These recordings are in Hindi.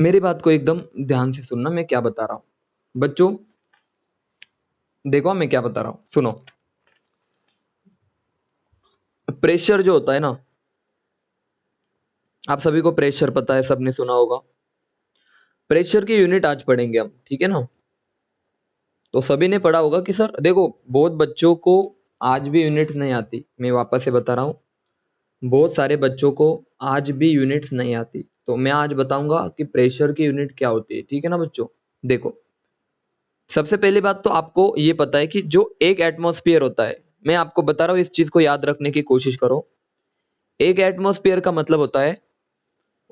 मेरी बात को एकदम ध्यान से सुनना, मैं क्या बता रहा हूं बच्चों। देखो मैं क्या बता रहा हूं, सुनो। प्रेशर जो होता है ना, आप सभी को प्रेशर पता है, सबने सुना होगा। प्रेशर की यूनिट आज पढ़ेंगे हम, ठीक है ना। तो सभी ने पढ़ा होगा कि सर देखो, बहुत बच्चों को आज भी यूनिट्स नहीं आती। मैं वापस से बता रहा हूं, बहुत सारे बच्चों को आज भी यूनिट्स नहीं आती। तो मैं आज बताऊंगा कि प्रेशर की यूनिट क्या होती है, ठीक है ना बच्चों। देखो, सबसे पहली बात तो आपको ये पता है कि जो एक एटमॉस्फेयर होता है, मैं आपको बता रहा हूं, इस चीज को याद रखने की कोशिश करो। एक एटमॉस्फेयर का मतलब होता है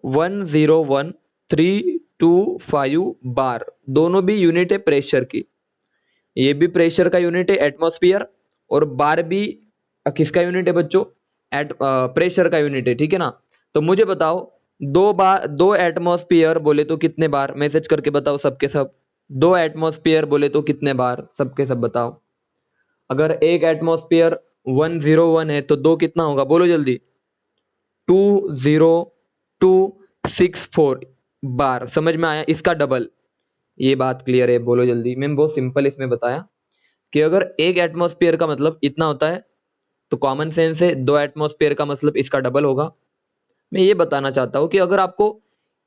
101,325 बार। दोनों भी यूनिट है प्रेशर की। ये भी प्रेशर का यूनिट है एटमॉस्फेयर, और बार भी किसका यूनिट है बच्चों, प्रेशर का यूनिट है, ठीक है ना। तो मुझे बताओ, दो बार, दो एटमॉस्फेयर बोले तो कितने बार, मैसेज करके बताओ सबके सब। दो एटमॉस्फेयर बोले तो कितने बार, सबके सब बताओ। अगर एक एटमॉस्फेयर 101 है तो दो कितना होगा, बोलो जल्दी। 20264 बार। समझ में आया, इसका डबल। ये बात क्लियर है, बोलो जल्दी। मैंने बहुत सिंपल इसमें बताया कि अगर एक एटमॉस्फेयर का मतलब इतना होता है, तो कॉमन सेंस है, दो एटमॉस्फेयर का मतलब इसका डबल होगा। मैं ये बताना चाहता हूं कि अगर आपको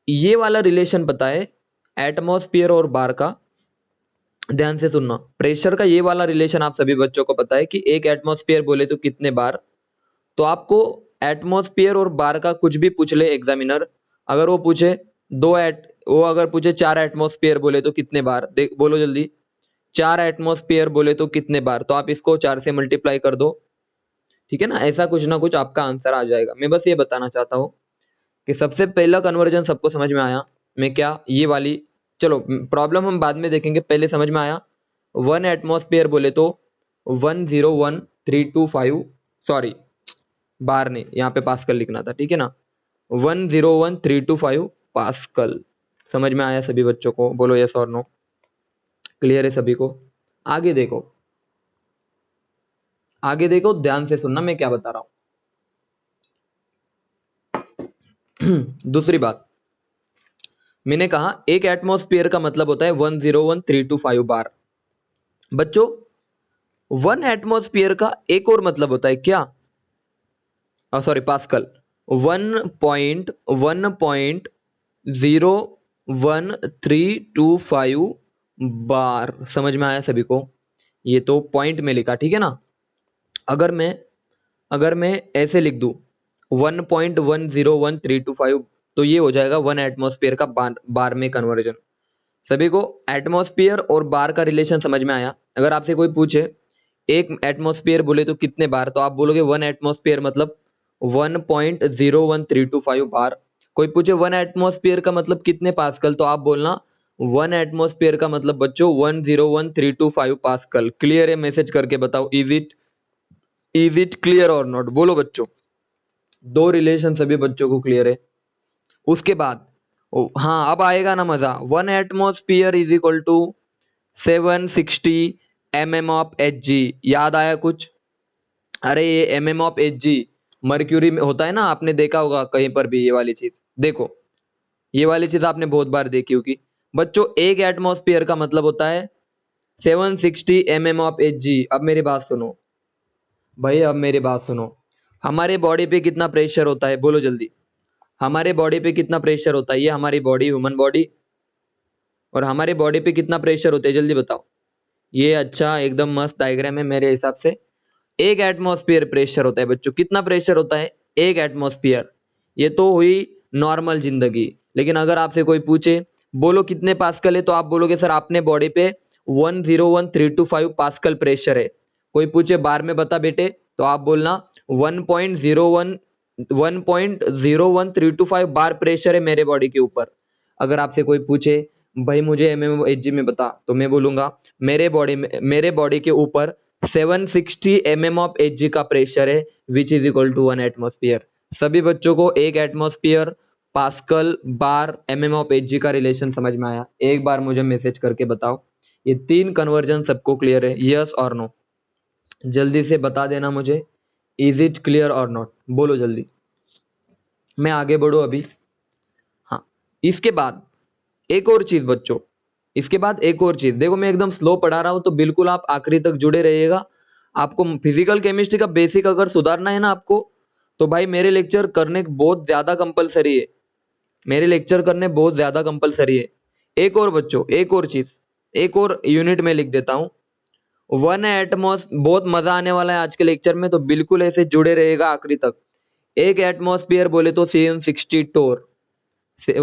ये वाला रिलेशन पता है एटमॉस्फेयर और बार का, ध्यान से सुनना। प्रेशर का ये वाला रिलेशन आप सभी बच्चों को पता है कि एक एटमॉस्फेयर बोले तो कितने बार। तो आपको एटमॉस्फेयर और बार का कुछ भी पूछ ले एग्जामिनर, अगर वो पूछे वो अगर पूछे 4 एटमॉस्फेयर बोले तो कितने बार, देख बोलो जल्दी। 4 एटमॉस्फेयर बोले तो कितने बार, तो आप इसको 4 से मल्टीप्लाई कर दो, ठीक है ना कुछ आपका आंसर आ जाएगा। मैं बस ये बताना चाहता हूँ कि सबसे पहला कन्वर्जन सबको समझ में आया। मैं क्या ये वाली, चलो प्रॉब्लम हम बाद में देखेंगे, पहले समझ में आया। 1 एटमॉस्फेयर बोले तो 101,325, सॉरी बार नहीं, यहाँ पे पास्कल लिखना था, ठीक है ना। 101,325 पास्कल। समझ में आया सभी बच्चों को, बोलो यस और नो। क्लियर है सभी को। आगे देखो, आगे देखो, ध्यान से सुनना मैं क्या बता रहा हूं। दूसरी बात, मैंने कहा एक एटमॉस्फेयर का मतलब होता है 101,325 बार। बच्चों, 1 एटमॉस्फेयर का एक और मतलब होता है क्या, सॉरी पास्कल। 1.01325 बार। समझ में आया सभी को। ये तो पॉइंट में लिखा, ठीक है ना। अगर मैं अगर मैं ऐसे लिख दूं 1.101,325, तो ये हो जाएगा 1 एटमॉस्फेयर का बार में कन्वर्जन। सभी को एटमॉस्फेयर और बार का रिलेशन समझ में आया। अगर आपसे कोई पूछे एक एटमॉस्फेयर बोले तो कितने बार, तो आप बोलोगे 1 एटमॉस्फेयर मतलब 1.01325 बार। कोई पूछे 1 एटमॉस्फेयर का मतलब कितने पास्कल, तो आप बोलना 1 एटमॉस्फेयर का मतलब बच्चों 101,325 पास्कल। क्लियर है, मैसेज करके बताओ। Is it clear or not, बोलो बच्चों। दो रिलेशन सभी बच्चों को क्लियर है। उसके बाद हाँ, अब आएगा ना मजा। 1 atmosphere is equal to 760 of H G. याद आया कुछ। अरे ये ऑफ एच जी मर्क्यूरी में होता है ना, आपने देखा होगा कहीं पर भी ये वाली चीज। देखो, ये वाली चीज आपने बहुत बार देखी होगी बच्चों। एक एटमॉस्फेयर का मतलब होता है 760 ऑफ एच जी। अब मेरी बात सुनो भाई, अब मेरी बात सुनो। हमारे बॉडी पे कितना प्रेशर होता है, बोलो जल्दी। हमारे बॉडी पे कितना प्रेशर होता है, ये हमारी बॉडी, ह्यूमन बॉडी। और हमारे बॉडी पे कितना प्रेशर होता है, जल्दी बताओ। ये अच्छा एकदम मस्त डायग्राम है मेरे हिसाब से। एक एटमॉस्फेयर प्रेशर होता है बच्चों। कितना प्रेशर होता है, एक एटमॉस्फेयर। ये तो हुई नॉर्मल जिंदगी। लेकिन अगर आपसे कोई पूछे बोलो कितने पास्कल है, तो आप बोलोगे सर आपने बॉडी पे 101,325 पास्कल प्रेशर है। कोई पूछे बार में बता बेटे, तो आप बोलना 1.01325 बार प्रेशर है मेरे बॉडी के ऊपर। अगर आपसे कोई पूछे भाई मुझे एमएमओएचजी में बता, तो मैं बोलूंगा मेरे बॉडी के ऊपर 760 ऑफ एच का प्रेशर है, which is equal to 1 atmosphere. सभी बच्चों को एक atmosphere, pascal, bar, of H का रिलेशन समझ में आया। एक बार मुझे मैसेज करके बताओ। ये 3 कन्वर्जन सबको क्लियर है, यस और नो। जल्दी से बता देना मुझे, is it clear or not, बोलो जल्दी। मैं आगे बढ़ू अभी। हाँ, इसके बाद एक और चीज बच्चों, इसके बाद एक और चीज देखो, मैं एकदम स्लो पढ़ा रहा हूं तो बिल्कुल आप आखिरी तक जुड़े रहिएगा। आपको फिजिकल केमिस्ट्री का बेसिक अगर सुधारना है ना आपको, तो भाई मेरे लेक्चर करने बहुत ज्यादा कंपलसरी है, मेरे लेक्चर करने बहुत ज्यादा कंपलसरी है। एक और बच्चों, एक और चीज, एक और यूनिट में लिख देता हूँ, वन एटमॉस, बहुत मजा आने वाला है आज के लेक्चर में, तो बिल्कुल ऐसे जुड़े रहेगा आखिरी तक। एक एटमॉस्फेयर बोले तो CN60 टोर से,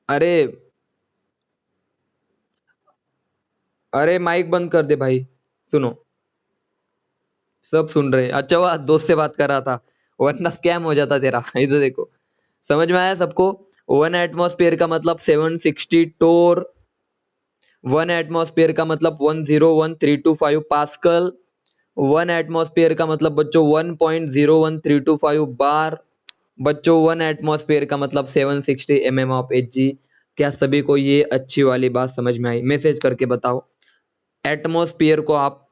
अरे अरे माइक बंद कर दे भाई, सुनो, सब सुन रहे हैं। अच्छा वाह, दोस्त से बात कर रहा था, वरना स्कैम हो जाता तेरा। इधर देखो, समझ में आया सबको? वन एटमॉस्फेयर का मतलब 760 टोर, वन एटमॉस्फेयर का मतलब 101325 पास्कल, वन एटमॉस्फेयर का मतलब बच्चों 1.01325 बार, बच्चों वन एटमॉस्फेयर का मतलब 760 ऑफ Hg। क्या सभी को ये अच्छी वाली बात समझ में आई? मैसेज करके बताओ। एटमॉस्फेयर को आप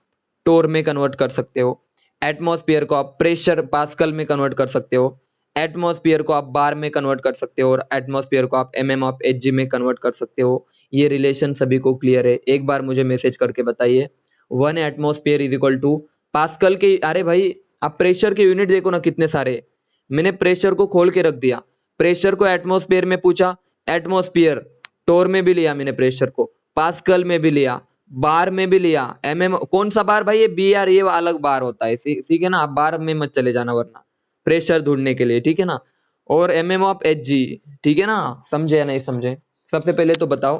टोर में कन्वर्ट कर सकते हो, एटमॉस्फेयर को आप प्रेशर पास्कल में कन्वर्ट कर सकते हो, एटमॉस्फेयर को आप बार में कन्वर्ट कर सकते हो, और एटमॉस्फेयर को आप ऑफ Hg में कन्वर्ट कर सकते हो। ये रिलेशन सभी को क्लियर है? एक बार मुझे मैसेज करके बताइए। One atmosphere is equal to pascal के, अरे भाई आप प्रेशर के यूनिट देखो ना कितने सारे, मैंने प्रेशर को खोल के रख दिया। प्रेशर को एटमॉस्फेयर में पूछा, एटमॉस्फेयर टोर में भी लिया मैंने, प्रेशर को पास्कल में भी लिया, बार में भी लिया, कौन सा बार भाई? ये BR, ये अलग बार होता है, ठीक है ना? आप बार में मत चले जाना वरना प्रेशर ढूंढने के लिए, ठीक है ना? और ऑफ Hg, ठीक है ना? समझे या नहीं समझे? सबसे पहले तो बताओ,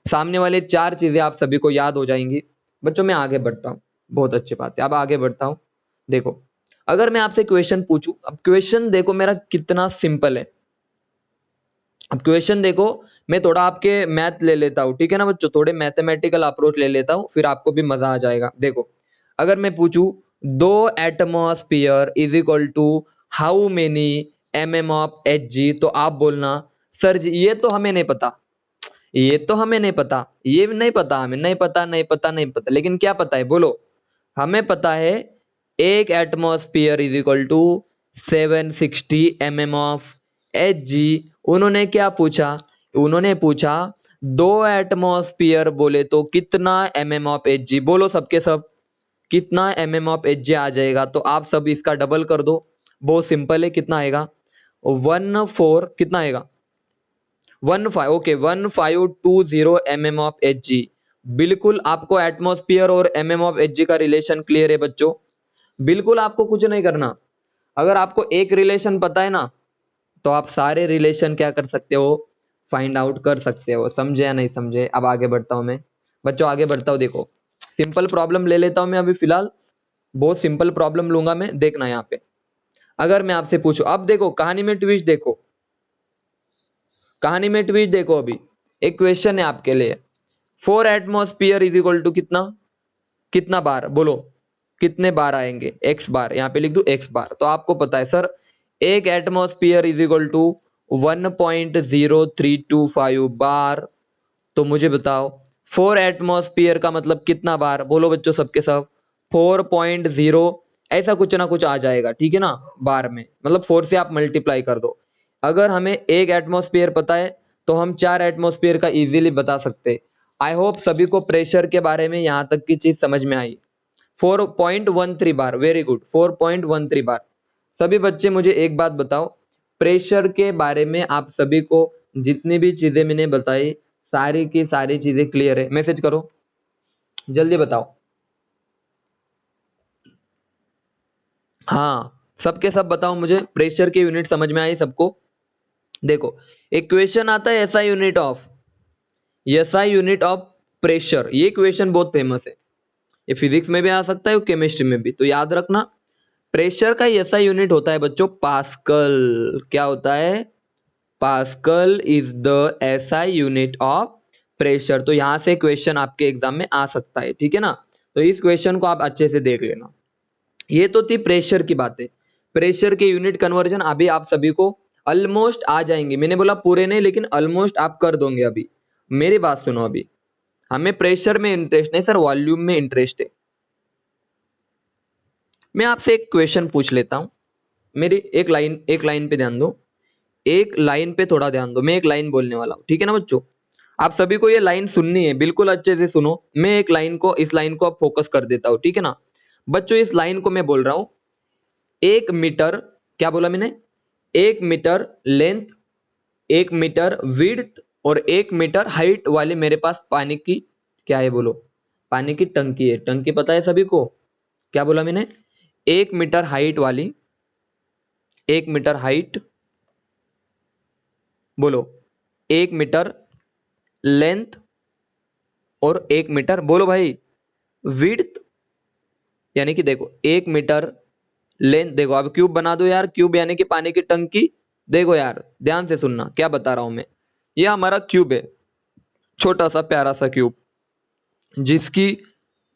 सामने वाले चार चीजें आप सभी को याद हो जाएंगी। बच्चों मैं आगे बढ़ता हूँ, बहुत अच्छी बात है, अब आगे बढ़ता हूँ। देखो, अगर मैं आपसे क्वेश्चन पूछूं, अब क्वेश्चन देखो मेरा कितना सिंपल है। अब क्वेश्चन देखो, मैं थोड़ा आपके मैथ ले लेता हूँ, ठीक है ना बच्चों? थोड़े मैथमेटिकल अप्रोच ले लेता हूँ, फिर आपको भी मजा आ जाएगा। देखो, अगर मैं पूछूं, दो atmosphere is equal to how many of Hg, तो आप बोलना सर जी ये तो हमें नहीं पता, ये तो हमें नहीं पता, ये नहीं पता, हमें नहीं पता, नहीं पता, नहीं पता, लेकिन क्या पता है बोलो? हमें पता है एक atmosphere is equal to 760 of Hg। उन्होंने क्या पूछा? उन्होंने पूछा दो एटमॉस्फेयर बोले तो कितना ऑफ Hg, बोलो सबके सब, कितना ऑफ Hg आ जाएगा? तो आप सब इसका डबल कर दो, बहुत सिंपल है। कितना आएगा? 14, कितना आएगा? 15, ओके 1520 ऑफ Hg। बिल्कुल आपको एटमॉस्फेयर और ऑफ Hg का रिलेशन क्लियर है बच्चों? बिल्कुल आपको कुछ नहीं करना। अगर आपको एक रिलेशन पता है ना, तो आप सारे रिलेशन क्या कर सकते हो? फाइंड आउट कर सकते हो। समझे या नहीं समझे? अब आगे बढ़ता हूं मैं बच्चों, आगे बढ़ता हूं। देखो, सिंपल प्रॉब्लम ले लेता हूं मैं अभी फिलहाल, बहुत सिंपल प्रॉब्लम लूंगा मैं, देखना यहाँ पे। अगर मैं आपसे पूछूं, अब देखो कहानी में ट्विस्ट देखो, कहानी में ट्विस्ट देखो। अभी एक क्वेश्चन है आपके लिए, four atmosphere is equal to कितना, कितना बार बोलो, कितने बार आएंगे? x बार, यहाँ पे लिख दू x बार। तो आपको पता है सर एक एटमॉस्फेयर इज इक्वल टू 1.0325 बार। तो मुझे बताओ फोर एटमॉस्फेयर का मतलब कितना बार? बोलो बच्चों सबके सब, 4.0 ऐसा कुछ ना कुछ आ जाएगा, ठीक है ना? बार में मतलब 4 से आप मल्टीप्लाई कर दो। अगर हमें एक एटमॉस्फेयर पता है तो हम चार एटमॉस्फेयर का इजीली बता सकते हैं। आई होप सभी को प्रेशर के बारे में यहाँ तक की चीज समझ में आई। 4.13 बार, वेरी गुड, 4.13 बार। सभी बच्चे मुझे एक बात बताओ, प्रेशर के बारे में आप सभी को जितनी भी चीजें मैंने बताई, सारी की सारी चीजें क्लियर है? मैसेज करो, जल्दी बताओ। हाँ, सबके सब बताओ मुझे, प्रेशर की यूनिट समझ में आई सबको? देखो, एक क्वेश्चन आता है SI unit of, SI unit of pressure, ये क्वेश्चन बहुत फेमस है, ये फिजिक्स में भी आ सकता है और केमिस्ट्री में भी। तो याद रखना, प्रेशर का एसआई यूनिट होता है बच्चों पास्कल। क्या होता है? Pascal is the SI unit of pressure. तो यहां से क्वेश्चन आपके एग्जाम में आ सकता है, ठीक है ना? तो इस क्वेश्चन को आप अच्छे से देख लेना। ये तो थी प्रेशर की बातें। प्रेशर के यूनिट कन्वर्जन अभी आप सभी को ऑलमोस्ट आ जाएंगे, मैंने बोला पूरे नहीं, लेकिन ऑलमोस्ट आप कर दोगे। अभी मेरी बात सुनो, अभी हमें प्रेशर में इंटरेस्ट नहीं सर, वॉल्यूम में इंटरेस्ट है। मैं आपसे एक क्वेश्चन पूछ लेता हूं, मेरी एक लाइन पे ध्यान दो। एक लाइन पे थोड़ा ध्यान दो, मैं एक लाइन बोलने वाला हूँ, ठीक है ना बच्चों। आप सभी को ये लाइन सुननी है, बिल्कुल अच्छे से सुनो। मैं एक लाइन को, इस लाइन को अब फोकस कर देता हूँ, ठीक है ना बच्चों। इस लाइन को मैं बोल रहा हूँ 1 मीटर, क्या बोला मैंने, 1 मीटर लेंथ, 1 मीटर विड्थ और 1 मीटर हाइट वाली मेरे पास पानी की, क्या है बोलो, पानी की टंकी है। टंकी पता है सभी को, क्या बोला मैंने, 1 मीटर हाइट वाली, 1 मीटर हाइट, बोलो 1 मीटर लेंथ और 1 मीटर, बोलो भाई, विड्थ, यानी कि देखो 1 मीटर लेंथ, देखो अब क्यूब बना दो यार, क्यूब यानी कि पानी की टंकी। देखो यार ध्यान से सुनना क्या बता रहा हूं मैं, ये हमारा क्यूब है, छोटा सा प्यारा सा क्यूब, जिसकी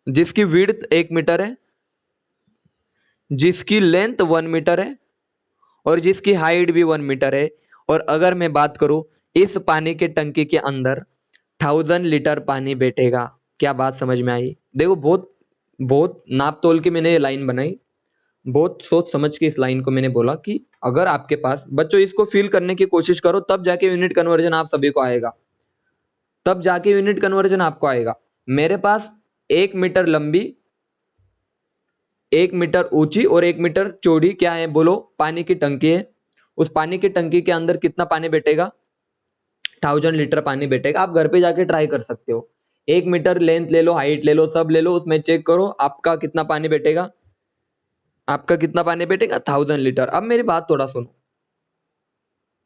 जिसकी विड्थ 1 मीटर है, जिसकी लेंथ 1 मीटर है और जिसकी हाइट भी 1 मीटर है। और अगर मैं बात करूं, इस पानी के टंकी के अंदर 1000 लीटर पानी बैठेगा। क्या बात समझ में आई? देखो बहुत बहुत नाप तोल के मैंने ये लाइन बनाई, बहुत सोच समझ के इस लाइन को मैंने बोला कि अगर आपके पास, बच्चों इसको फील करने की कोशिश करो, तब जाके यूनिट कन्वर्जन आप सभी को आएगा, तब जाके यूनिट कन्वर्जन आपको आएगा। मेरे पास 1 मीटर लंबी, 1 मीटर ऊंची और 1 मीटर चौड़ी, क्या है बोलो, पानी की टंकी है। उस पानी की टंकी के अंदर कितना पानी बैठेगा, 1000 लीटर पानी बैठेगा। आप घर पे जाके ट्राई कर सकते हो, 1 मीटर लेंथ ले लो, हाइट ले लो, सब ले लो, उसमें चेक करो आपका कितना पानी बैठेगा, आपका कितना पानी बैठेगा, 1000 लीटर। अब मेरी बात थोड़ा सुनो,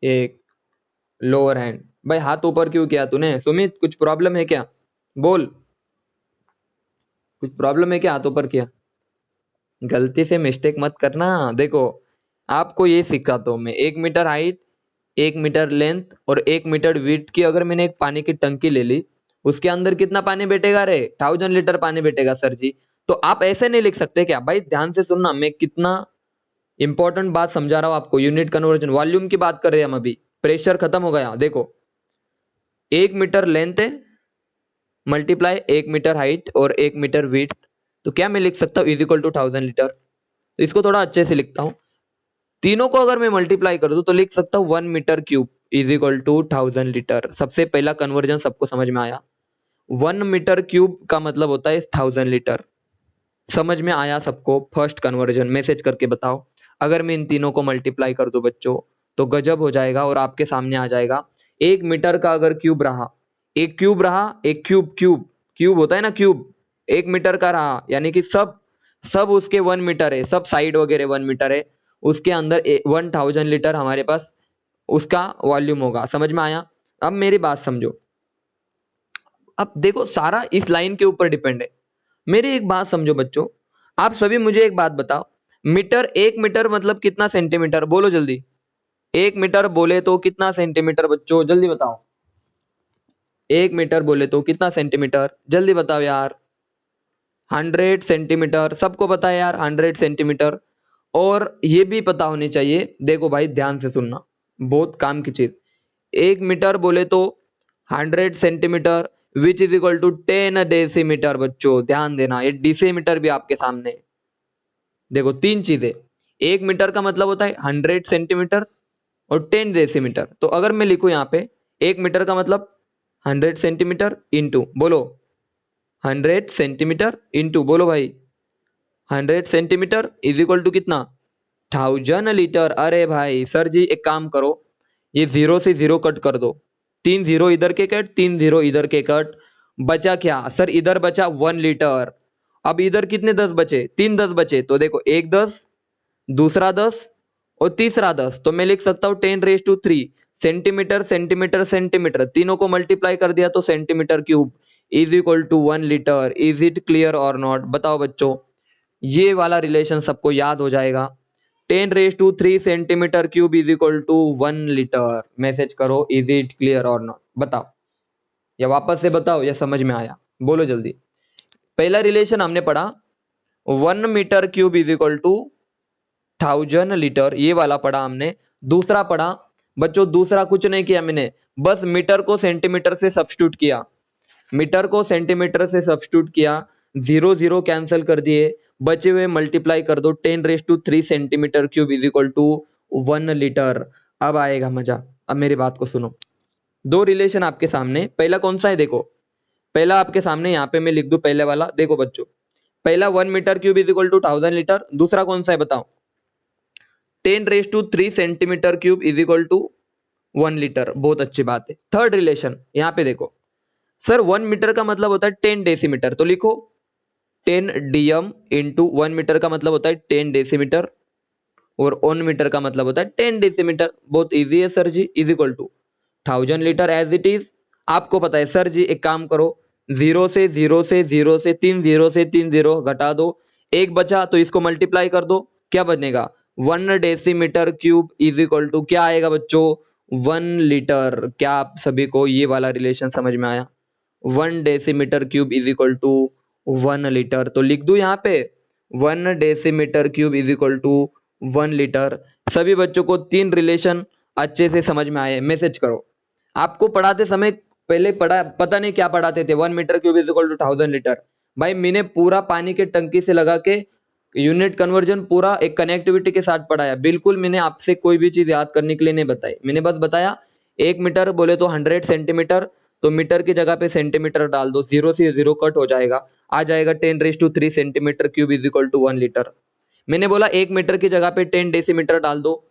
एक लोअर हैंड, भाई हाथ ऊपर क्यों किया तूने सुमित, कुछ प्रॉब्लम है क्या, बोल, कुछ प्रॉब्लम है क्या, हाथ ऊपर किया? गलती से मिस्टेक मत करना। देखो आपको ये सिखाता हूं मैं, 1 मीटर हाइट, 1 मीटर लेंथ और 1 मीटर विड्थ की अगर मैंने एक पानी की टंकी ले ली, उसके अंदर कितना पानी बैठेगा रे, 1000 लीटर पानी बैठेगा सर जी। तो आप ऐसे नहीं लिख सकते क्या भाई, ध्यान से सुनना, मैं कितना इंपॉर्टेंट बात समझा रहा हूं आपको। यूनिट कन्वर्जन, वॉल्यूम की बात कर रहे हैं हम अभी, प्रेशर खत्म हो गया। देखो 1 मीटर लेंथ है, मल्टीप्लाई 1 मीटर हाइट और 1 मीटर विड्थ, तो क्या मैं लिख सकता हूँ, इज इक्वल टू 1000 लीटर। तो इसको थोड़ा अच्छे से लिखता हूँ, तीनों को अगर मैं मल्टीप्लाई कर दूं तो लिख सकता हूँ 1 metre cube is equal to 1000 litre. सबसे पहला कन्वर्जन सबको समझ में आया, 1 मीटर क्यूब का मतलब होता है 1000 लीटर। समझ में आया सबको? फर्स्ट कन्वर्जन मैसेज करके बताओ। अगर मैं इन तीनों को मल्टीप्लाई कर दूं बच्चों तो गजब हो जाएगा और आपके सामने आ जाएगा 1 मीटर का अगर क्यूब रहा, एक क्यूब रहा, एक क्यूब, क्यूब क्यूब होता है ना क्यूब, 1 मीटर का रहा, यानी कि सब सब उसके 1 मीटर है, सब साइड वगैरह 1 मीटर है, उसके अंदर 1000 लीटर हमारे पास उसका वॉल्यूम होगा। समझ में आया? अब मेरी बात समझो, अब देखो सारा इस लाइन के ऊपर डिपेंड है। मेरी एक बात समझो बच्चों, आप सभी मुझे एक बात बताओ, मीटर, 1 मीटर मतलब कितना सेंटीमीटर, बोलो जल्दी। 1 मीटर बोले तो कितना सेंटीमीटर बच्चों, जल्दी बताओ। 1 मीटर बोले तो कितना सेंटीमीटर, जल्दी बताओ यार। 100 सेंटीमीटर, सबको पता है यार 100 सेंटीमीटर। और ये भी पता होनी चाहिए, देखो भाई ध्यान से सुनना, बहुत काम की चीज। 1 मीटर बोले तो 100 centimetre which is equal to 10 decimetre. बच्चों ध्यान देना, ये डेसीमीटर भी आपके सामने है। देखो तीन चीजें, 1 मीटर का मतलब होता है 100 सेंटीमीटर और 10 डेसीमीटर। तो अगर मैं लिखूं यहाँ पे 1 मीटर का मतलब 100 सेंटीमीटर इंटू, बोलो 100 सेंटीमीटर इंटू, बोलो भाई 100 सेंटीमीटर इज इक्वल टू कितना, 1000 लीटर। अरे भाई सर जी एक काम करो, ये जीरो से जीरो कट कर दो, 3 जीरो इधर के कट, 3 जीरो इधर के कट, बचा क्या सर, इधर बचा 1 लीटर। अब इधर कितने 10 बचे, 3 10 बचे, तो देखो एक 10, दूसरा 10 और तीसरा 10, तो मैं लिख सकता हूँ 10⁻³ सेंटीमीटर सेंटीमीटर सेंटीमीटर, तीनों को मल्टीप्लाई कर दिया तो centimetre cube is equal to 1 litre. Is it clear or not? बताओ बच्चों, ये वाला रिलेशन सबको याद हो जाएगा। 10⁻³ centimetre cube is equal to 1 litre. Message करो is it clear or not, बताओ, या वापस से बताओ, या समझ में आया, बोलो जल्दी। पहला रिलेशन हमने पढ़ा 1 metre cube is equal to 1000 litre, ये वाला पढ़ा हमने। दूसरा पढ़ा बच्चों, दूसरा कुछ नहीं किया मैंने, बस मीटर को सेंटीमीटर से सब्स्टिट्यूट किया, मीटर को सेंटीमीटर से सब्स्टिट्यूट किया, जीरो जीरो कैंसिल कर दिए, बचे हुए मल्टीप्लाई कर दो, 10⁻³ centimetre cube is equal to 1 litre. अब आएगा मजा। अब मेरी बात को सुनो। दो रिलेशन आपके सामने, पहला कौन सा है देखो। पहला आपके सामने यहाँ पे मैं लिख दूं, पहले वाला देखो बच्चों। पहला 1 metre cube is equal to 1000 litre. दूसरा कौन सा है बताओ। 10⁻³ इज इक्वल टू 1 लीटर। बहुत अच्छी बात है। थर्ड रिलेशन यहाँ पे देखो। सर 1 मीटर का मतलब होता है 10 डेसीमीटर, तो लिखो 10 dm इंटू 1 मीटर का मतलब होता है 10 डेसीमीटर, और 1 मीटर का मतलब होता है 10 डेसीमीटर। बहुत इजी है sir ji. Is equal to 1000 litre as it is. आपको पता है सर जी, एक काम करो, जीरो से जीरो से जीरो से तीन जीरो घटा दो, एक बचा तो इसको मल्टीप्लाई कर दो, क्या बनेगा 1 decimetre cube is equal to क्या आएगा बच्चों 1 लीटर। क्या आप सभी को ये वाला रिलेशन समझ में आया। 1 decimetre cube is equal to 1 litre. तो लिख दू यहाँ पे 1 decimetre cube is equal to 1 litre. सभी बच्चों को तीन रिलेशन अच्छे से समझ में आए, मैसेज करो। आपको पढ़ाते समय पहले पता नहीं क्या पढ़ाते थे, 1 metre cube is equal to 1000 litre. भाई मैंने पूरा पानी के टंकी से लगा के यूनिट कन्वर्जन पूरा एक कनेक्टिविटी के साथ पढ़ाया। बिल्कुल मैंने आपसे कोई भी चीज याद करने के लिए नहीं बताई, मैंने बस बताया 1 मीटर बोले तो 100 सेंटीमीटर, तो मीटर की जगह पे सेंटीमीटर डाल दो, जीरो से जीरो कट हो जाएगा, आ जाएगा 10⁻³ centimetre cube is equal to 1 litre. मैंने बोला 1 मीटर की जगह पे 10 डेसीमीटर डाल दो,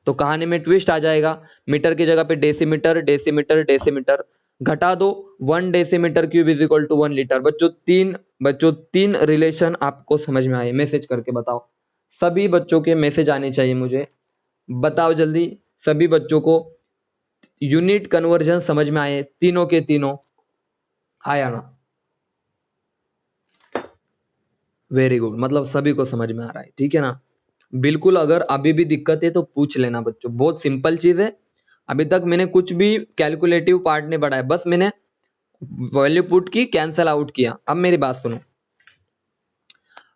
तो कहानी में ट्विस्ट आ जाएगा। मीटर की जगह पे डेसीमीटर डेसीमीटर डेसीमीटर घटा दो, 1 decimetre cube is equal to 1 litre. बच्चों तीन रिलेशन आपको समझ में आए, मैसेज करके बताओ। सभी बच्चों के मैसेज आने चाहिए मुझे, बताओ जल्दी। सभी बच्चों को यूनिट कन्वर्जन समझ में आए, तीनों के तीनों आया ना। वेरी गुड, मतलब सभी को समझ में आ रहा है, ठीक है ना। बिल्कुल, अगर अभी भी दिक्कत है तो पूछ लेना बच्चों, बहुत सिंपल चीज है। अभी तक मैंने कुछ भी कैलकुलेटिव पार्ट नहीं पढ़ा है, बस मैंने वैल्यू पुट की, कैंसल आउट किया। अब मेरी बात सुनो,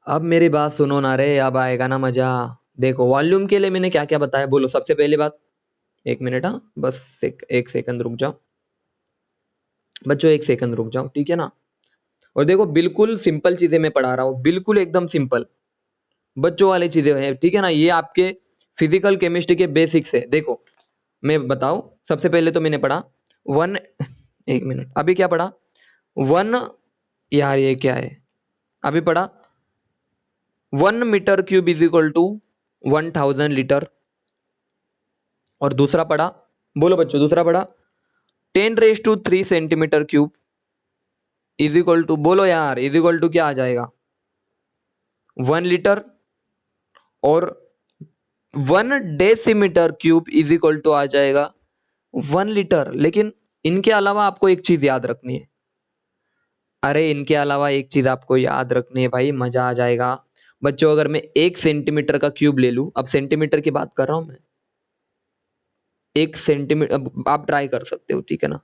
अब मेरी बात सुनो ना रे, अब आएगा ना मजा। देखो वॉल्यूम के लिए मैंने क्या क्या बताया, बोलो सबसे पहली बात। एक मिनट, हाँ बस एक सेकंड रुक जाओ बच्चों, एक सेकंड रुक जाओ, ठीक है ना। और देखो बिल्कुल सिंपल चीजें मैं पढ़ा रहा हूँ, बिल्कुल एकदम सिंपल बच्चों वाली चीजें हैं, ठीक है ना। ये आपके फिजिकल केमिस्ट्री के बेसिक्स है। देखो मैं बताऊं, सबसे पहले तो मैंने पढ़ा वन, एक मिनट, अभी क्या पढ़ा वन, यार ये क्या है, अभी पढ़ा 1 metre cube is equal to 1000 litre. और दूसरा पढ़ा, बोलो बच्चों दूसरा पढ़ा 10⁻³ centimetre cube is equal to, बोलो यार इज इक्वल टू क्या आ जाएगा 1 लीटर। और 1 decimetre cube is equal to आ जाएगा 1 लीटर। लेकिन इनके अलावा आपको एक चीज याद रखनी है, अरे इनके अलावा एक चीज आपको याद रखनी है भाई, मजा आ जाएगा बच्चों। अगर मैं 1 सेंटीमीटर का क्यूब ले लूं, अब सेंटीमीटर की बात कर रहा हूं मैं, 1 सेंटीमीटर, अब आप ट्राई कर सकते हो, ठीक है ना।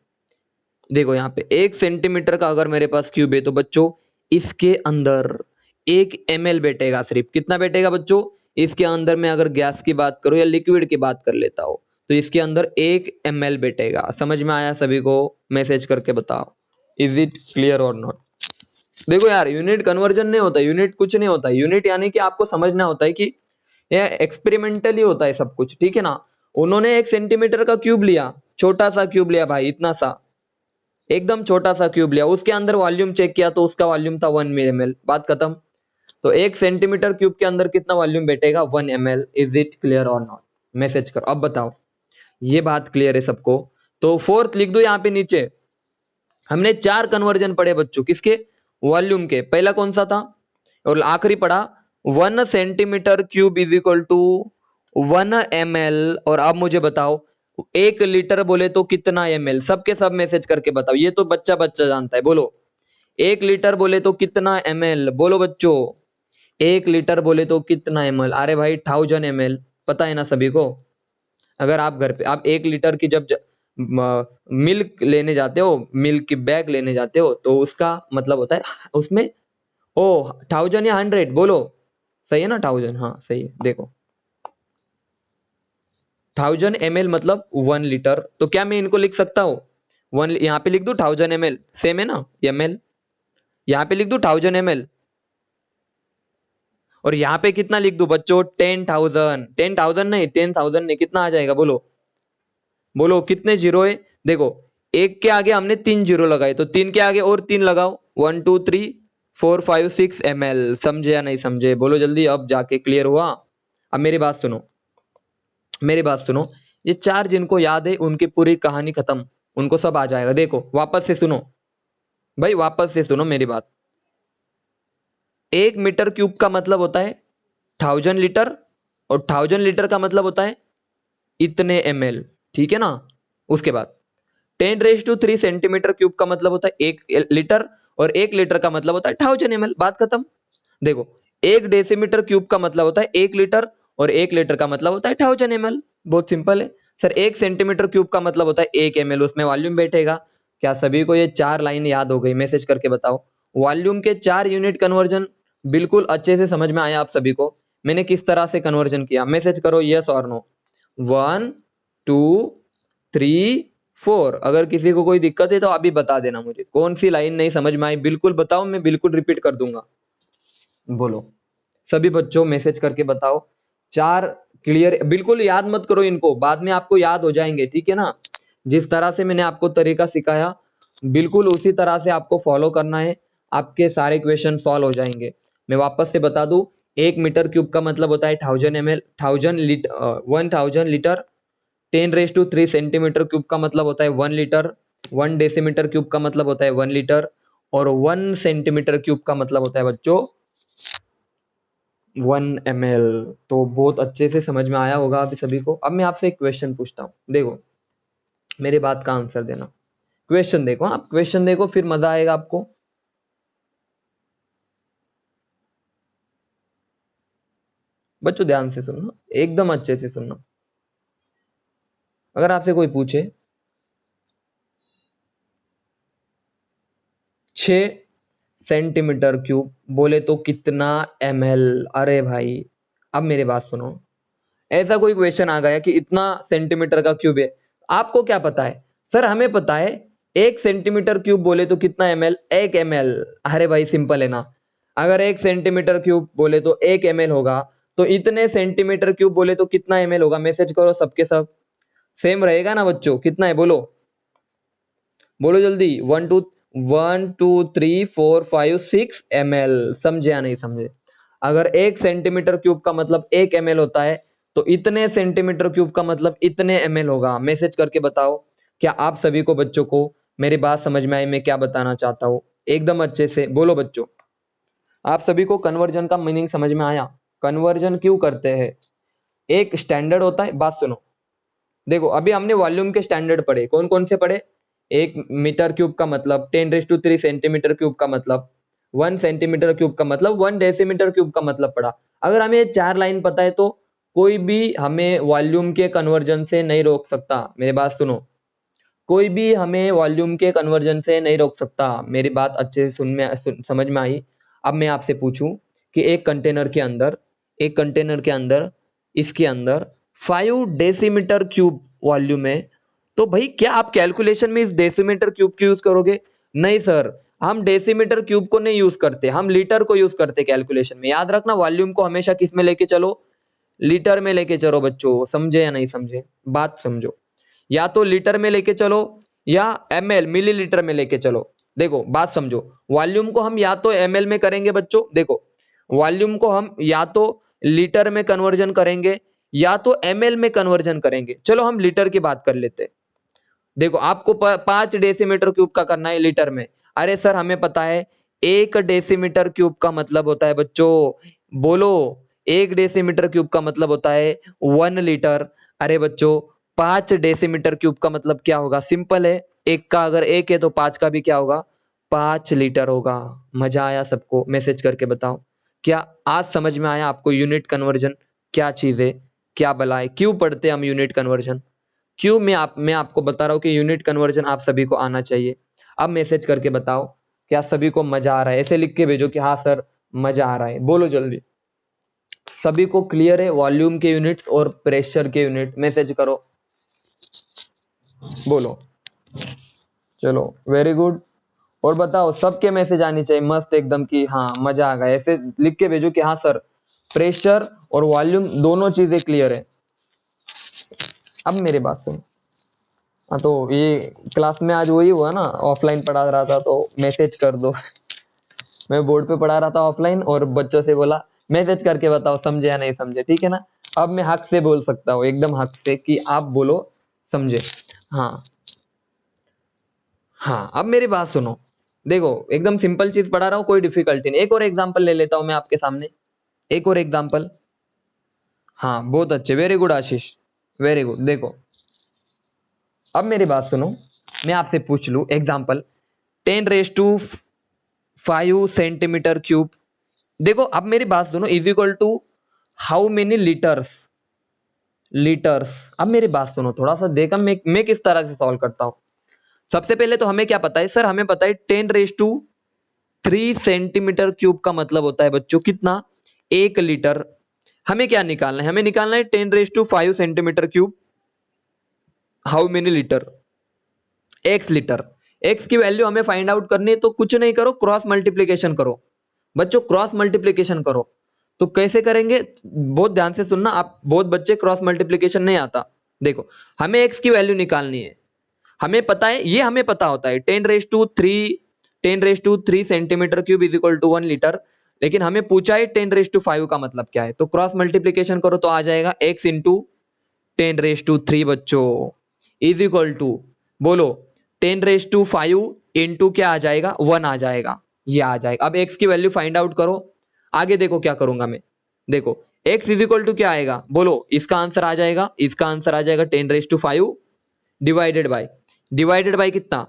देखो यहाँ पे 1 सेंटीमीटर का अगर मेरे पास क्यूब है, तो बच्चों इसके अंदर 1 ml बैठेगा। सिर्फ कितना बैठेगा बच्चों इसके अंदर। मैं अगर गैस की बात करूं या लिक्विड की बात कर लेता हूं, तो इसके अंदर 1 ml बैठेगा। समझ में आया सभी को, मैसेज करके बताओ is it clear or not. देखो यार यूनिट कन्वर्जन नहीं होता, यूनिट कुछ नहीं होता, यूनिट यानी कि आपको समझना होता है कि यह एक्सपेरिमेंटली होता है सब कुछ, ठीक है ना। उन्होंने 1 सेंटीमीटर का क्यूब लिया, छोटा सा क्यूब लिया भाई, इतना सा एकदम छोटा सा क्यूब लिया, उसके अंदर वॉल्यूम चेक किया तो उसका वॉल्यूम था 1 ml, बात खत्म। तो 1 सेंटीमीटर क्यूब के अंदर कितना वॉल्यूम बैठेगा 1 ml। Is it clear or not, message करो। अब बताओ ये बात क्लियर है सबको। तो फोर्थ लिख दो यहाँ पे नीचे। हमने 4 कन्वर्जन पढ़े बच्चों, किसके वॉल्यूम के। पहला कौन सा था, और आखिरी पढ़ा 1 centimetre cube is equal to 1 ml। और अब मुझे बताओ 1 लीटर बोले तो कितना ml, सबके सब मैसेज करके बताओ। ये तो बच्चा बच्चा जानता है, बोलो 1 लीटर बोले तो कितना ml, बोलो बच्चों 1 लीटर बोले तो कितना ml। अरे भाई 1000 ml, पता है ना सभी को। अगर आप घर पे आप 1 लीटर की जब मिल्क लेने जाते हो, मिल्क की बैग लेने जाते हो, तो उसका मतलब होता है उसमें, ओ 1000 या 100, बोलो सही है ना 1000, हाँ सही है। देखो 1000 ml मतलब 1 लीटर। तो क्या मैं इनको लिख सकता हूँ वन, यहाँ पे लिख दूं 1000 ml, सेम है ना ml, यहाँ पे लिख दूं 1000 ml। और यहाँ पे कितना लिख दूं बच्चों 10,000, 10,000 नहीं 10,000 नहीं, कितना आ जाएगा बोलो बोलो कितने जीरो है? देखो एक के आगे हमने 3 जीरो लगाए, तो 3 के आगे और 3 लगाओ, 1 2 3 4 5 6 ml। समझे या नहीं समझे? बोलो जल्दी, अब जाके क्लियर हुआ? अब मेरी बात सुनो, मेरी बात सुनो, ये चार जिनको याद है उनकी पूरी कहानी खत्म, उनको सब आ जाएगा। देखो वापस से सुनो भाई, वापस से सुनो मेरी बात। 1 मीटर क्यूब का मतलब होता है 1000 लीटर, और 1000 लीटर का मतलब होता है इतने ml, ठीक है ना? उसके बाद 10⁻³ क्यूब का मतलब होता है 1 लीटर, और 1 लीटर का मतलब होता है 1000 ml। बात खत्म। देखो 1 डेसीमीटर क्यूब का मतलब होता है 1 लीटर, और 1 लीटर का मतलब होता है 1000 ml। बहुत सिंपल है। सर 1 सेंटीमीटर क्यूब का मतलब होता है 1 ml, उसमें वॉल्यूम बैठेगा। क्या सभी को ये चार लाइन याद हो गई? मैसेज करके बताओ। वॉल्यूम के 4 यूनिट कन्वर्जन बिल्कुल अच्छे से समझ में आया आप सभी को? मैंने किस तरह से कन्वर्जन किया? मैसेज करो यस और नो। 1 2 3 4। अगर किसी को कोई दिक्कत है तो अभी बता देना मुझे, कौन सी लाइन नहीं समझ में आई बिल्कुल बताओ, मैं बिल्कुल रिपीट कर दूंगा। बोलो सभी बच्चों, मैसेज करके बताओ। चार क्लियर? बिल्कुल याद मत करो इनको, बाद में आपको याद हो जाएंगे, ठीक है ना? जिस तरह से मैंने आपको तरीका सिखाया बिल्कुल उसी तरह से आपको फॉलो करना है, आपके सारे क्वेश्चन सॉल्व हो जाएंगे। मैं वापस से बता दूं, 1 मीटर क्यूब का मतलब होता है 1000 ml, 1000 लीटर। 10⁻³ सेंटीमीटर क्यूब का मतलब होता है 1 लीटर। 1 डेसीमीटर क्यूब का मतलब होता है 1 लीटर, और 1 सेंटीमीटर क्यूब का मतलब होता है बच्चों 1 ml। तो बहुत अच्छे से समझ में आया होगा अभी सभी को। अब मैं आपसे एक क्वेश्चन पूछता हूँ, देखो मेरी बात का आंसर देना। क्वेश्चन देखो, आप क्वेश्चन देखो फिर मजा आएगा आपको। बच्चों ध्यान से सुनना, एकदम अच्छे से सुनना। अगर आपसे कोई पूछे 6 सेंटीमीटर क्यूब बोले तो कितना ml? अरे भाई अब मेरी बात सुनो, ऐसा कोई क्वेश्चन आ गया कि इतना सेंटीमीटर का क्यूब है, आपको क्या पता है? सर हमें पता है 1 सेंटीमीटर क्यूब बोले तो कितना ml? 1 ml। अरे भाई सिंपल है ना। अगर 1 सेंटीमीटर क्यूब बोले तो 1 ml होगा, तो इतने सेंटीमीटर क्यूब बोले तो कितना ml होगा? मैसेज करो सबके सब। सेम रहेगा ना बच्चों? कितना है बोलो, बोलो जल्दी। 1 2 3 4 5 6 ml। समझे या नहीं समझे? अगर 1 सेंटीमीटर क्यूब का मतलब 1 ml होता है, तो इतने सेंटीमीटर क्यूब का मतलब इतने ml होगा। मैसेज करके बताओ। क्या आप सभी को बच्चों को मेरी बात समझ में आई? मैं क्या बताना चाहता हूँ एकदम अच्छे से बोलो बच्चों। आप सभी को कन्वर्जन का मीनिंग समझ में आया? कन्वर्जन क्यों करते हैं? एक स्टैंडर्ड होता है। बात सुनो, देखो अभी हमने वॉल्यूम के स्टैंडर्ड पढ़े, कौन कौन से पढ़े? 1 मीटर क्यूब का मतलब 10⁻³ सेंटीमीटर क्यूब का मतलब 1 सेंटीमीटर क्यूब का मतलब 1 डेसीमीटर क्यूब का मतलब पढ़ा। अगर हमें ये चार लाइन पता है तो कोई भी हमें वॉल्यूम के कन्वर्जन से नहीं रोक सकता। मेरी बात सुनो, कोई भी हमें वॉल्यूम के कन्वर्जन से नहीं रोक सकता। मेरी बात अच्छे से समझ में आई? अब मैं आपसे पूछूं कि एक कंटेनर के अंदर इसके अंदर 5 डेसीमीटर क्यूब वॉल्यूम है, तो भाई क्या आप कैलकुलेशन में इस डेसीमीटर क्यूब को यूज करोगे? नहीं सर, हम डेसीमीटर क्यूब को नहीं यूज करते, हम लीटर को यूज करते कैलकुलेशन में। याद रखना, वॉल्यूम को हमेशा किस में लेके चलो? लीटर में लेके चलो बच्चों। समझे या नहीं समझे? बात समझो। या तो लीटर में लेके चलो या ml मिलीलीटर में लेके चलो। देखो बात समझो, वॉल्यूम को हम या तो ml में करेंगे बच्चों, देखो वॉल्यूम को हम या तो लीटर में कन्वर्जन करेंगे या तो ml में कन्वर्जन करेंगे। चलो हम लीटर की बात कर लेते हैं। देखो आपको 5 डेसीमीटर क्यूब का करना है लीटर में। अरे सर हमें पता है 1 डेसीमीटर क्यूब का मतलब होता है बच्चों, बोलो 1 डेसीमीटर क्यूब का मतलब होता है 1 लीटर। अरे बच्चों 5 डेसीमीटर क्यूब का मतलब क्या होगा? सिंपल है, एक का अगर एक है तो पांच का भी क्या होगा? 5 लीटर होगा। मजा आया सबको? मैसेज करके बताओ। क्या आज समझ में आया आपको यूनिट कन्वर्जन क्या चीज है, क्या बला है, क्यों पढ़ते हैं हम यूनिट कन्वर्जन? क्यों? मैं आपको बता रहा हूँ कि यूनिट कन्वर्जन आप सभी को आना चाहिए। अब मैसेज करके बताओ क्या सभी को मजा आ रहा है? ऐसे लिख के भेजो कि हाँ सर मजा आ रहा है। बोलो जल्दी, सभी को क्लियर है वॉल्यूम के यूनिट्स और प्रेशर के यूनिट? मैसेज करो, बोलो। चलो वेरी गुड। और बताओ, सबके मैसेज आनी चाहिए मस्त एकदम कि हाँ मजा आ गया। ऐसे लिख के भेजो कि हाँ सर प्रेशर और वॉल्यूम दोनों चीजें क्लियर है। अब मेरी बात सुनो, हाँ तो ये क्लास में आज वही हुआ ना, ऑफलाइन पढ़ा रहा था तो मैसेज कर दो। मैं बोर्ड पे पढ़ा रहा था ऑफलाइन और बच्चों से बोला मैसेज करके बताओ समझे या नहीं समझे, ठीक है ना। अब मैं हक से बोल सकता हूँ, एकदम हक से, कि आप बोलो समझे। हाँ हाँ, अब मेरी बात सुनो। देखो एकदम सिंपल चीज पढ़ा रहा हूँ, कोई डिफिकल्टी नहीं। एक और एग्जांपल ले लेता हूँ मैं आपके सामने, एक और एग्जांपल। हाँ बहुत अच्छे, वेरी गुड आशीष, वेरी गुड। देखो अब मेरी बात सुनो, मैं आपसे पूछ लूं एग्जांपल, 10⁵ देखो अब मेरी बात सुनो, is equal to how many litres, litres. अब मेरी बात सुनो थोड़ा सा, देखा मैं किस तरह से सॉल्व करता हूं। सबसे पहले तो हमें क्या पता है सर, हमें पता है 10⁵ का मतलब होता है बच्चों कितना, 1 लीटर। हमें क्या निकालना है, हमें निकालना है 10⁵ how many litre, x litre. X की वैल्यू हमें फाइंड आउट करनी है, तो कुछ नहीं करो, क्रॉस मल्टीप्लीकेशन करो बच्चों, क्रॉस मल्टीप्लीकेशन करो। तो कैसे करेंगे, बहुत ध्यान से सुनना, आप बहुत बच्चे क्रॉस मल्टीप्लीकेशन नहीं आता। देखो हमें एक्स की वैल्यू निकालनी है, हमें पता है, ये हमें पता होता है 10⁵ इज इक्वल टू 1 लीटर। लेकिन हमें पूछा है 10⁵ का मतलब क्या है, तो क्रॉस मल्टीप्लीकेशन करो तो आ जाएगा x इंटू 10⁵ बच्चों इज इक्वल टू, बोलो 10⁵ इंटू क्या आ जाएगा, 1 आ जाएगा, ये आ जाएगा। अब x की वैल्यू फाइंड आउट करो। आगे देखो क्या करूंगा मैं, देखो x इज इक्वल टू क्या आएगा, बोलो इसका आंसर आ जाएगा, इसका आंसर आ जाएगा 10⁵ डिवाइडेड बाई कितना,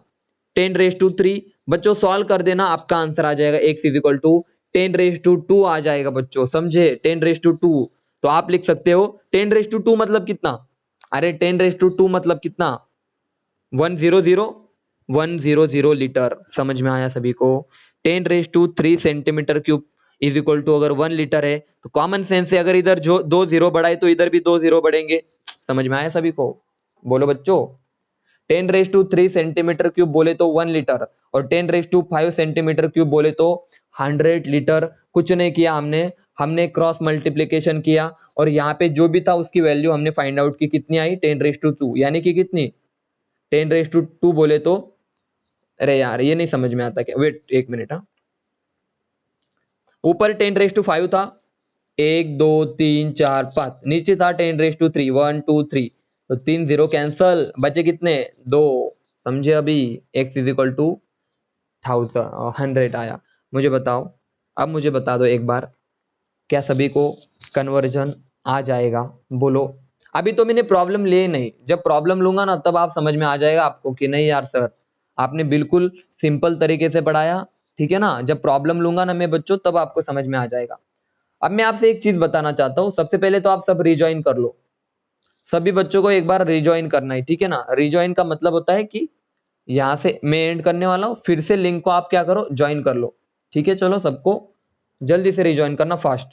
10⁵ बच्चों सॉल्व कर देना, आपका आंसर आ जाएगा x इज इक्वल टू 10⁵2 आ जाएगा बच्चों, समझे 10⁵2। तो आप लिख सकते हो 10⁵2 मतलब कितना, अरे 10⁵2 मतलब कितना, 100 लीटर। समझ में आया सभी को, 10⁵3 centimetre cube is equal to, अगर 1 लीटर है तो कॉमन सेंस से अगर इधर जो 2 जीरो बढ़ाए तो इधर भी 2 जीरो बढ़ेंगे। समझ में आया सभी को, बोलो बच्चों। 10⁵3 सेंटीमीटर क्यूब बोले तो 1 लीटर, और 10⁵5 सेंटीमीटर क्यूब बोले तो 100 लीटर। कुछ नहीं किया हमने, हमने क्रॉस मल्टीप्लीकेशन किया, और यहाँ पे जो भी था उसकी वैल्यू हमने फाइंड आउट की, कितनी आई 10⁵2, यानी कि कितनी 10⁵2 बोले तो, अरे यार ये नहीं समझ में आता क्या, वेट एक मिनट। हाँ ऊपर 10⁵5 था, 1 2 3 4 5, नीचे था 10⁵3, 1 2 3, तो 3 जीरो कैंसल, बचे कितने, 2। समझे अभी, x इज इक्वल टू 100 आया। मुझे बताओ, अब मुझे बता दो एक बार, क्या सभी को कन्वर्जन आ जाएगा, बोलो। अभी तो मैंने प्रॉब्लम लिए नहीं, जब प्रॉब्लम लूंगा ना तब आप समझ में आ जाएगा आपको कि नहीं यार सर आपने बिल्कुल सिंपल तरीके से पढ़ाया, ठीक है ना। जब प्रॉब्लम लूंगा ना मैं बच्चों, तब आपको समझ में आ जाएगा। अब मैं आपसे एक चीज बताना चाहता हूँ, सबसे पहले तो आप सब रिज्वाइन कर लो, सभी बच्चों को एक बार रिज्वाइन करना है, ठीक है ना। रिज्वाइन का मतलब होता है कि यहां से मैं एंड करने वाला हूं, फिर से लिंक को आप क्या करो, ज्वाइन कर लो, ठीक है। चलो सबको जल्दी से रिज्वाइन करना, फास्ट।